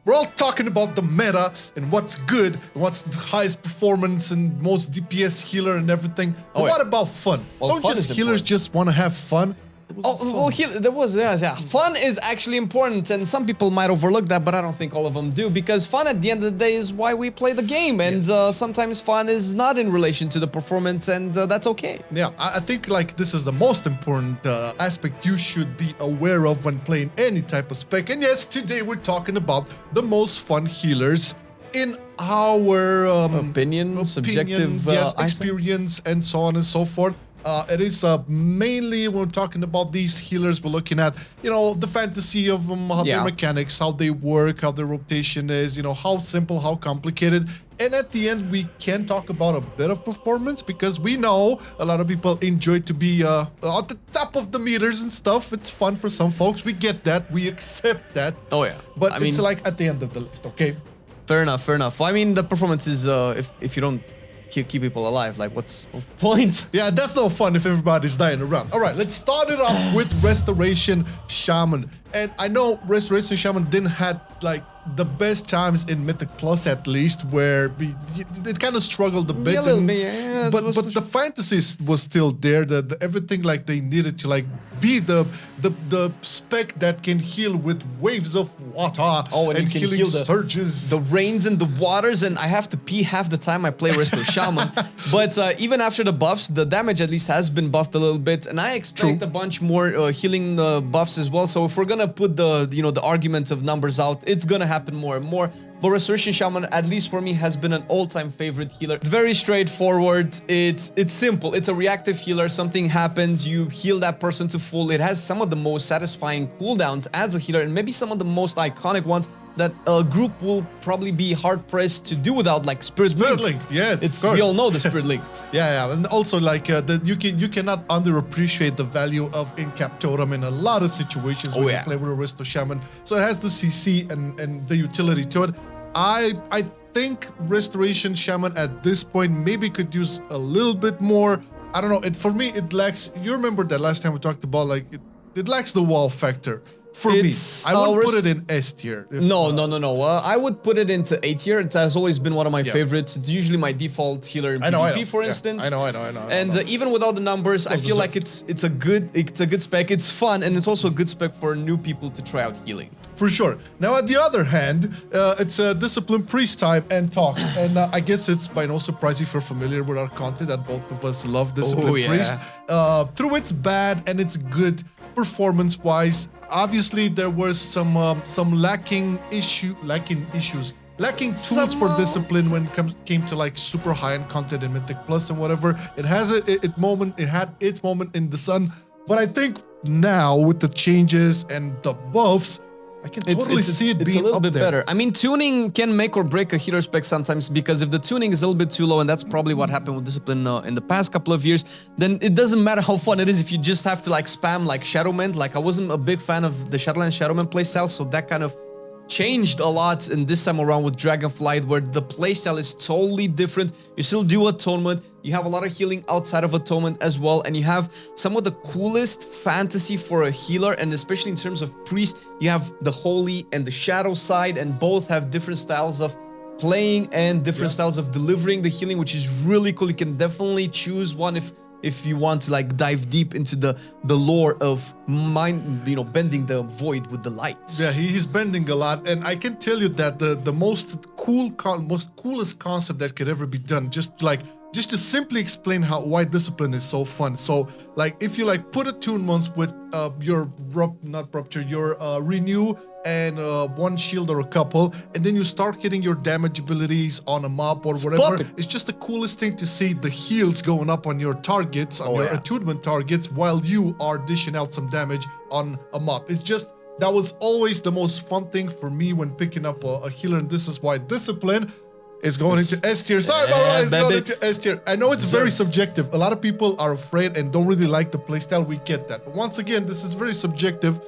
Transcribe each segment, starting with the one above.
We're all talking about the meta and what's good and what's the highest performance and most DPS healer and everything. But what about fun? Well, Don't just healers just want to have fun? Fun is actually important, and some people might overlook that, but I don't think all of them do, because fun at the end of the day is why we play the game, and sometimes fun is not in relation to the performance, and that's okay. Yeah, I think like this is the most important aspect you should be aware of when playing any type of spec. And yes, today we're talking about the most fun healers in our opinion, subjective experience, and so on and so forth. It is mainly when we're talking about these healers, we're looking at, you know, the fantasy of them, how their mechanics, how they work, how their rotation is, you know, how simple, how complicated. And at the end, we can talk about a bit of performance, because we know a lot of people enjoy to be at the top of the meters and stuff. It's fun for some folks. We get that. We accept that. Oh, yeah. But it's like at the end of the list, okay? Fair enough, fair enough. I mean, the performance is, if you don't keep people alive, like what's the point? Yeah, that's no fun if everybody's dying around. All right, let's start it off with Restoration Shaman. And I know Restoration Shaman didn't have like the best times in Mythic Plus, at least, where it kind of struggled a bit. But the fantasy was still there. The everything like they needed to like be the spec that can heal with waves of water and you can healing heal surges. The rains and the waters, and I have to pee half the time I play Resto Shaman. But even after the buffs, the damage at least has been buffed a little bit, and I expect a bunch more healing buffs as well. So if we're gonna put the argument of numbers out, it's gonna happen more and more. But Restoration Shaman, at least for me, has been an all-time favorite healer. It's very straightforward. It's simple. It's a reactive healer. Something happens, you heal that person to full. It has some of the most satisfying cooldowns as a healer, and maybe some of the most iconic ones that a group will probably be hard-pressed to do without, like Spirit Link. Yes, of course. We all know the Spirit Link. Yeah, and also like you cannot underappreciate the value of in-cap totem in a lot of situations when you play with a Resto Shaman. So it has the CC and the utility to it. I think Restoration Shaman at this point maybe could use a little bit more. I don't know. For me, it lacks. You remember that last time we talked about like it lacks the wow factor. For me, I would put it in S tier. No. I would put it into A tier. It has always been one of my favorites. It's usually my default healer in PvP, for instance. I know. And even without the numbers, I feel like it's a good spec. It's fun, and it's also a good spec for new people to try out healing. For sure. Now, at the other hand, it's a Discipline Priest time and talk. And I guess it's by no surprise if you're familiar with our content that both of us love Discipline Priest. Through its bad and its good performance-wise, obviously there was some lacking tools for Discipline when it came to like super high-end content in Mythic Plus and whatever. It has it had its moment in the sun. But I think now with the changes and the buffs, I can totally see it being a little up bit there. better. I mean, tuning can make or break a healer spec sometimes, because if the tuning is a little bit too low, and that's probably what happened with Discipline in the past couple of years, then it doesn't matter how fun it is if you just have to like spam like Shadowman. Like I wasn't a big fan of the Shadowman playstyle, so that kind of changed a lot in this time around with Dragonflight, where the playstyle is totally different. You still do Atonement, you have a lot of healing outside of Atonement as well, and you have some of the coolest fantasy for a healer, and especially in terms of Priest, you have the Holy and the Shadow side, and both have different styles of playing and different styles of delivering the healing, which is really cool. You can definitely choose one if you want to like dive deep into the lore of bending the void with the lights. Yeah, he's bending a lot, and I can tell you that the most coolest concept that could ever be done, just to simply explain why Discipline is so fun. So like if you like put attunements with your renew and one shield or a couple, and then you start getting your damage abilities on a mob or whatever. It's just the coolest thing to see the heals going up on your targets, on your attunement targets, while you are dishing out some damage on a mob. It's just, that was always the most fun thing for me when picking up a healer, and this is why Discipline is going into S tier. Sorry about that, it's going into S tier. I know it's very subjective. A lot of people are afraid and don't really like the playstyle. We get that. But once again, this is very subjective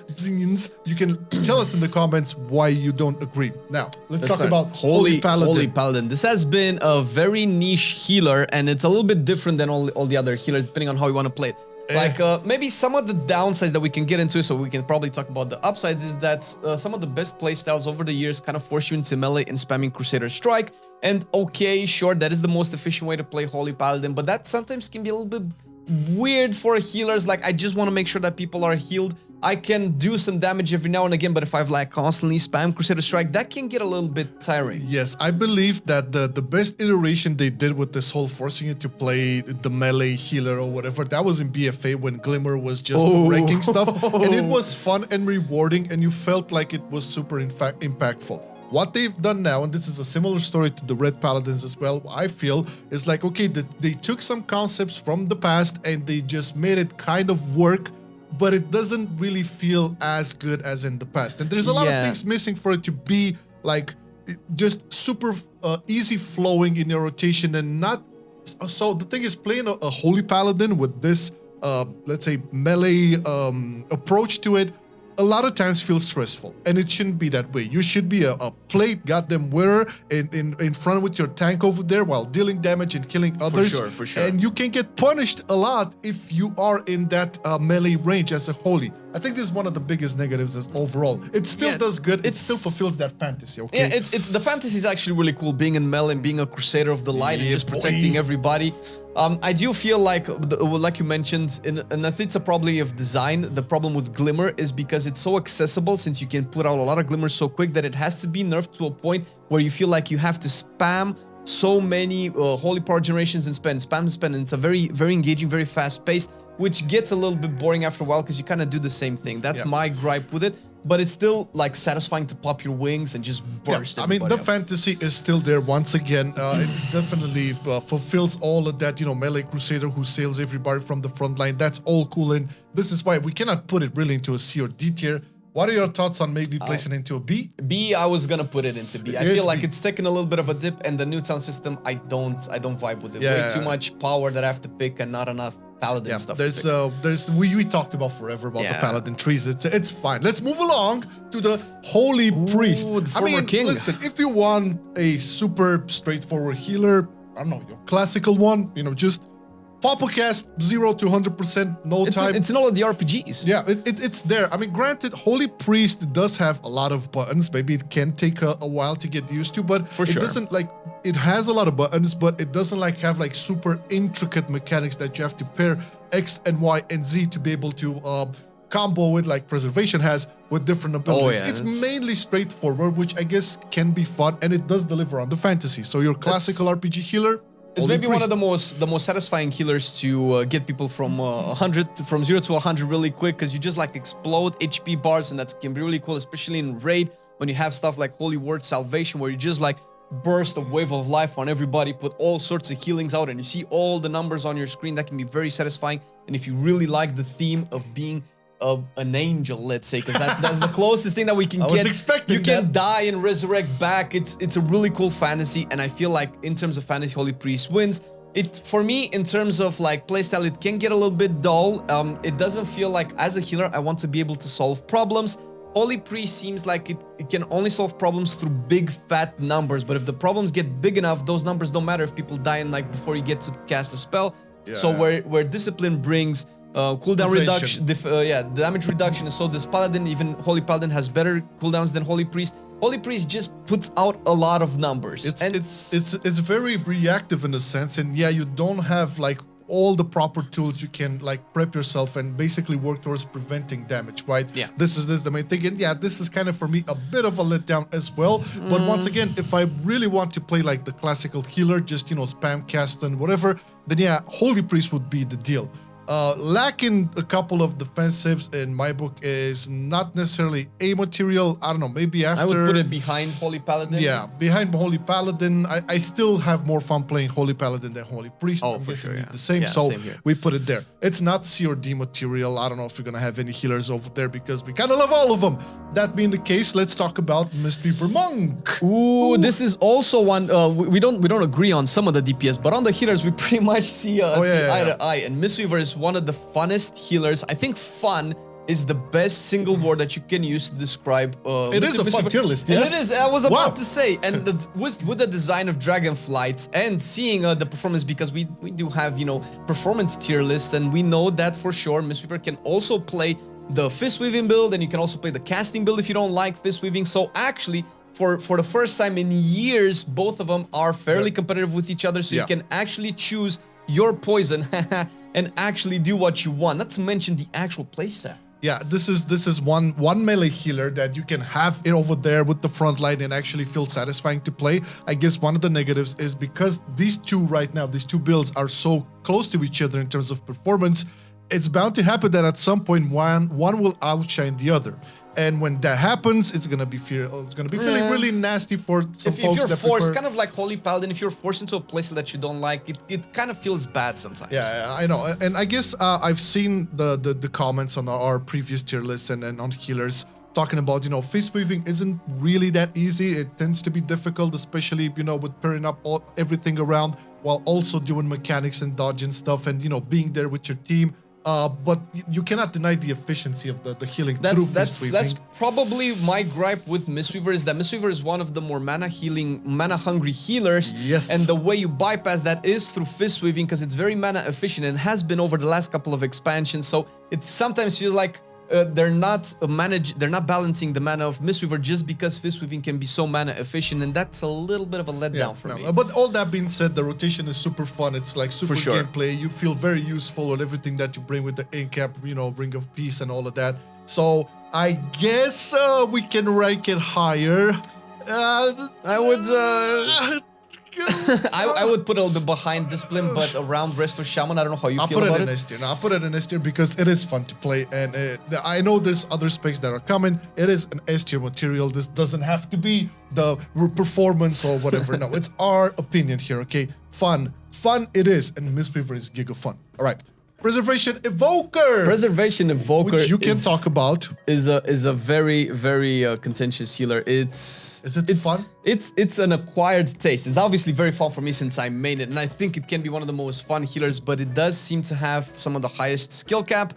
opinions. You can tell us in the comments why you don't agree. Now, let's talk about Holy Paladin. Holy Paladin. This has been a very niche healer, and it's a little bit different than all the other healers, depending on how you want to play it. Like maybe some of the downsides that we can get into, so we can probably talk about the upsides, is that some of the best playstyles over the years kind of force you into melee and spamming Crusader Strike. And okay, sure, that is the most efficient way to play Holy Paladin, but that sometimes can be a little bit weird for healers. Like, I just want to make sure that people are healed. I can do some damage every now and again, but if I've like constantly spam Crusader Strike, that can get a little bit tiring. Yes, I believe that the best iteration they did with this whole forcing you to play the melee healer or whatever, that was in BFA when Glimmer was just breaking stuff, and it was fun and rewarding, and you felt like it was super impactful. What they've done now, and this is a similar story to the Red Paladins as well, I feel, is like, okay, they took some concepts from the past and they just made it kind of work, but it doesn't really feel as good as in the past. And there's a lot of things missing for it to be like just super easy flowing in your rotation and not... So the thing is, playing a Holy Paladin with this, let's say, melee approach to it, a lot of times feels stressful, and it shouldn't be that way. You should be a plate goddamn winner in front with your tank over there while dealing damage and killing others. For sure. And you can get punished a lot if you are in that melee range as a Holy. I think this is one of the biggest negatives as overall. It still does good. It still fulfills that fantasy, okay? Yeah, it's the fantasy is actually really cool, being in melee and being a Crusader of the Light and just protecting everybody. I do feel like you mentioned, and I think it's a problem of design. The problem with Glimmer is because it's so accessible, since you can put out a lot of Glimmers so quick, that it has to be nerfed to a point where you feel like you have to spam so many Holy Power generations and spam, and it's a very, very engaging, very fast-paced, which gets a little bit boring after a while because you kind of do the same thing. That's my gripe with it. But it's still like satisfying to pop your wings and just burst. I mean, the fantasy is still there once again. It definitely fulfills all of that, melee Crusader who sails everybody from the front line. That's all cool, and this is why we cannot put it really into a C or D tier. What are your thoughts on maybe placing it into a B? B, I was gonna put it into B. I feel like it's taken a little bit of a dip, and the new town system, I don't vibe with it. Way too much power that I have to pick and not enough Paladin stuff. We talked about forever about the Paladin trees. It's fine. Let's move along to the Holy Priest. The former king. Listen, if you want a super straightforward healer, I don't know, your classical one, just pop a cast 0 to 100%, no time. It's in all of the RPGs. Yeah, it's there. I mean, granted, Holy Priest does have a lot of buttons. Maybe it can take a while to get used to, but it doesn't like... It has a lot of buttons, but it doesn't have super intricate mechanics that you have to pair X and Y and Z to be able to combo with, like Preservation has, with different abilities. It's mainly straightforward, which I guess can be fun, and it does deliver on the fantasy. So your classical RPG healer... It's maybe one of the most satisfying healers to get people from 0 to 100 really quick, because you just explode HP bars, and that can be really cool, especially in raid when you have stuff like Holy Word Salvation, where you just burst a wave of life on everybody, put all sorts of healings out, and you see all the numbers on your screen. That can be very satisfying. And if you really like the theme of being an angel, let's say, because that's the closest thing that we can get. I was expecting you can die and resurrect back. It's a really cool fantasy, and I feel like in terms of fantasy, Holy Priest wins. For me, in terms of playstyle, it can get a little bit dull. It doesn't feel like, as a healer, I want to be able to solve problems. Holy Priest seems like it can only solve problems through big fat numbers, but if the problems get big enough, those numbers don't matter if people die in before you get to cast a spell. So where Discipline brings cooldown reduction, damage reduction, so this Paladin, even Holy Paladin, has better cooldowns than Holy Priest. Holy Priest just puts out a lot of numbers. It's very reactive in a sense, and you don't have all the proper tools. You can prep yourself and basically work towards preventing damage, right? Yeah. This is the main thing, and this is kind of for me a bit of a letdown as well. But once again, if I really want to play the classical healer, just spam cast and whatever, then Holy Priest would be the deal. Lacking a couple of defensives in my book is not necessarily a material. I don't know, maybe after... I would put it behind Holy Paladin. Yeah, behind Holy Paladin. I still have more fun playing Holy Paladin than Holy Priest. Oh, for sure, The same, so same here. we put it there. It's not C or D material. I don't know if we're gonna have any healers over there because we kind of love all of them. That being the case, let's talk about Mistweaver Monk. Ooh, this is also one, we don't agree on some of the DPS, but on the healers, we pretty much see eye to eye, and Mistweaver is one of the funnest healers. I think fun is the best single word that you can use to describe. It is a fun tier list, yes. And it is. I was about to say, and with the design of Dragonflight and seeing the performance, because we do have, you know, performance tier lists, and we know that for sure Mistweaver can also play the fist weaving build, and you can also play the casting build if you don't like fist weaving. So actually, for the first time in years, both of them are fairly competitive with each other, so you can actually choose your poison and actually do what you want. Not to mention the actual playstyle. Yeah, this is one melee healer that you can have it over there with the front line and actually feel satisfying to play. I guess one of the negatives is because these two right now, these two builds are so close to each other in terms of performance, it's bound to happen that at some point one will outshine the other. And when that happens, it's gonna be feeling really nasty for some folks if you're that forced, prefer... kind of like Holy Paladin, if you're forced into a playstyle that you don't like, it kind of feels bad sometimes. Yeah, I know. And I guess I've seen the comments on our previous tier lists and on healers talking about, you know, fist weaving isn't really that easy. It tends to be difficult, especially, you know, with pairing up everything around while also doing mechanics and dodging stuff and, you know, being there with your team. But you cannot deny the efficiency of the healing through fist weaving. That's probably my gripe with Mistweaver, is that Mistweaver is one of the more mana hungry healers. Yes. And the way you bypass that is through fist weaving, because it's very mana efficient and has been over the last couple of expansions. So it sometimes feels like they're not balancing the mana of Mistweaver just because fist weaving can be so mana efficient, and that's a little bit of a letdown for me. But all that being said, the rotation is super fun. It's like super sure. gameplay. You feel very useful with everything that you bring with the incap, you know, Ring of Peace and all of that. So I guess we can rank it higher. I would. I would put a little bit behind Discipline, but around Resto Shaman. I don't know how you feel about it. I'll put it in S tier. No, I'll put it in S tier because it is fun to play, and I know there's other specs that are coming. It is an S tier material. This doesn't have to be the performance or whatever. No, it's our opinion here, okay? Fun it is, and Mistweaver is giga fun. All right. Preservation Evoker! Preservation Evoker, which you can talk about, is a very contentious healer. Is it fun? It's an acquired taste. It's obviously very fun for me since I made it, and I think it can be one of the most fun healers. But it does seem to have some of the highest skill cap,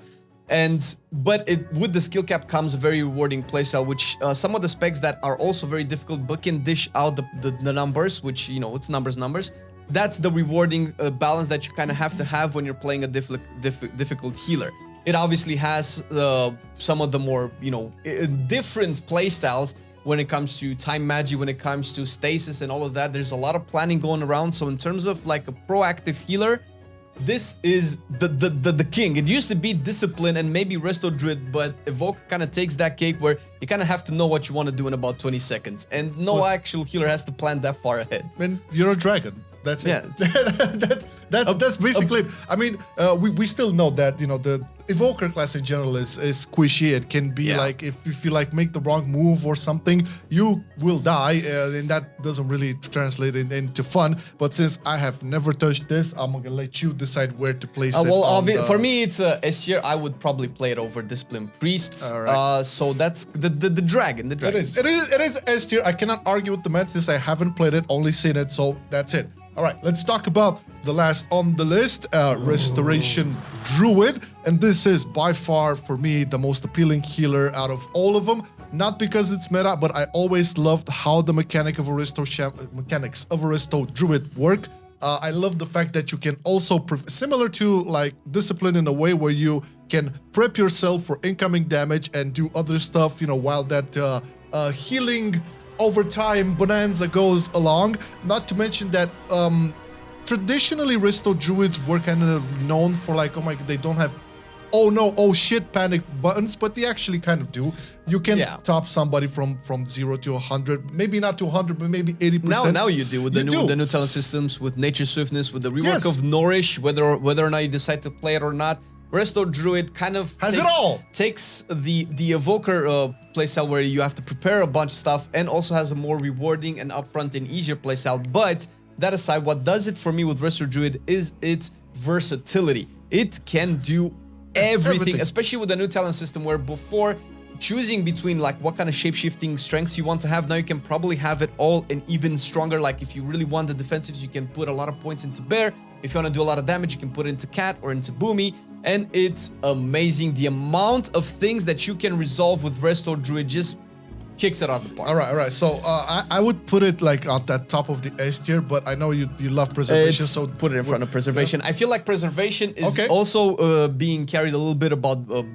but with the skill cap comes a very rewarding playstyle, which some of the specs that are also very difficult but can dish out the numbers, which, you know, it's numbers. That's the rewarding balance that you kind of have to have when you're playing a difficult healer. It obviously has some of the more, you know, different playstyles when it comes to time magic, when it comes to stasis and all of that. There's a lot of planning going around. So in terms of like a proactive healer, this is the king. It used to be Discipline and maybe Resto Druid, but Evoker kind of takes that cake where you kind of have to know what you want to do in about 20 seconds. And no actual healer has to plan that far ahead. And you're a dragon. That's it. Yeah, that's basically it. I mean, we still know that, you know, the Evoker class in general is squishy. It can be like, if you like make the wrong move or something, you will die, and that doesn't really translate into fun. But since I have never touched this, I'm gonna let you decide where to place it. Well, for me, it's a S tier. I would probably play it over Discipline Priest. All right. So that's the dragon. The dragon. It is S tier. I cannot argue with the man since I haven't played it, only seen it. So that's it. All right, let's talk about the last on the list, Restoration Druid. And this is by far, for me, the most appealing healer out of all of them. Not because it's meta, but I always loved how the mechanics of a Resto Druid work. I love the fact that you can also, similar to like Discipline in a way where you can prep yourself for incoming damage and do other stuff, you know, while that healing over time bonanza goes along. Not to mention that traditionally Resto Druids were kind of known for like, oh my god, they don't have oh no, oh shit panic buttons, but they actually kind of do. You can top somebody from 0 to 100, maybe not to 100, but maybe 80%. Now you do with the new talent systems, with Nature Swiftness, with the rework of Nourish, whether or not you decide to play it or not. Resto Druid kind of takes the Evoker playstyle where you have to prepare a bunch of stuff, and also has a more rewarding and upfront and easier playstyle. But that aside, what does it for me with Resto Druid is its versatility. It can do everything, especially with the new talent system, where before choosing between like what kind of shape-shifting strengths you want to have, now you can probably have it all and even stronger. Like if you really want the defensives, you can put a lot of points into Bear. If you want to do a lot of damage, you can put it into Cat or into Boomy. and it's amazing. The amount of things that you can resolve with Resto Druid just kicks it out of the park. All right. So I would put it like at that top of the S tier, but I know you love preservation, so put it in front of preservation. Yeah. I feel like preservation is also being carried a little bit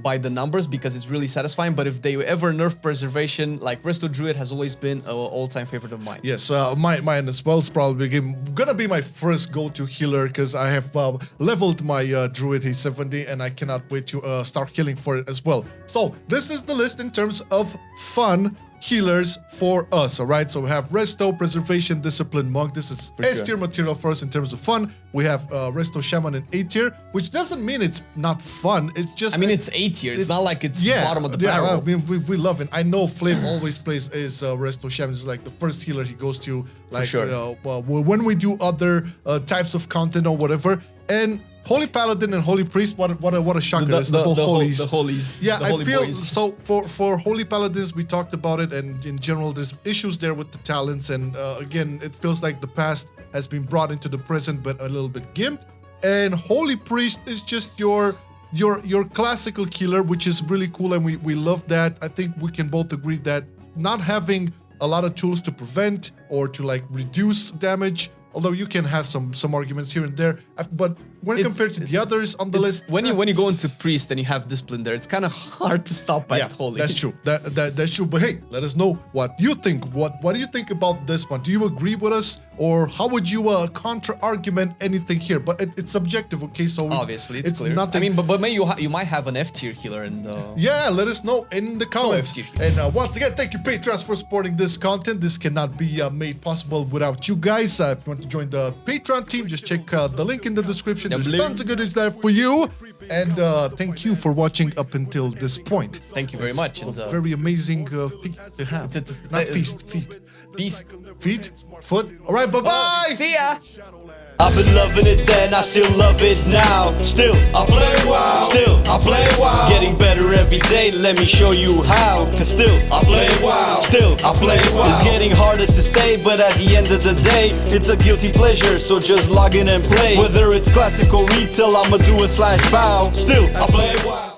by the numbers because it's really satisfying. But if they ever nerf preservation, like Resto Druid has always been an all-time favorite of mine. Yes, mine as well. It's probably gonna be my first go-to healer because I have leveled my Druid. He's 70, and I cannot wait to start healing for it as well. So this is the list in terms of fun healers for us, all right? So we have Resto, Preservation, Discipline, Monk. This is S tier material for us in terms of fun. We have Resto Shaman in A tier, which doesn't mean it's not fun. It's just... I mean, it's A tier. It's not like it's bottom of the barrel. I mean, we love it. I know Flame always plays as Resto Shaman. It's like the first healer he goes to, like, when we do other types of content or whatever. And Holy Paladin and Holy Priest, what a shocker! The holies. The holies. Yeah, the holy I feel boys. so. For Holy Paladins, we talked about it, and in general, there's issues there with the talents. And again, it feels like the past has been brought into the present, but a little bit gimped. And Holy Priest is just your classical killer, which is really cool, and we love that. I think we can both agree that not having a lot of tools to prevent or to like reduce damage. Although you can have some arguments here and there, but when compared to the others on the list, when you go into priest and you have discipline there, it's kind of hard to stop at holy. That's true. That's true. But hey, let us know what you think. What do you think about this one? Do you agree with us, or how would you counter argument anything here? But it's subjective, okay? So obviously it's clear. Nothing. I mean, but maybe you might have an F tier healer and yeah, let us know in the comments. No and once again, thank you Patrons for supporting this content. This cannot be made possible without you guys. If you want to join the Patreon team, just check the link in the description. There's tons of goodies there for you. And thank you for watching up until this point. Thank you very much. And very amazing feat to have. Not feast, feet. Beast. Feet, foot. All right, bye-bye. See ya. I've been loving it then, I still love it now. Still, I play WoW. Still, I play WoW. Getting better every day, let me show you how. Cause still, I play WoW. Still, I play WoW. It's getting harder to stay, but at the end of the day, it's a guilty pleasure, so just log in and play. Whether it's classic or retail, I'ma do a /bow. Still, I play WoW.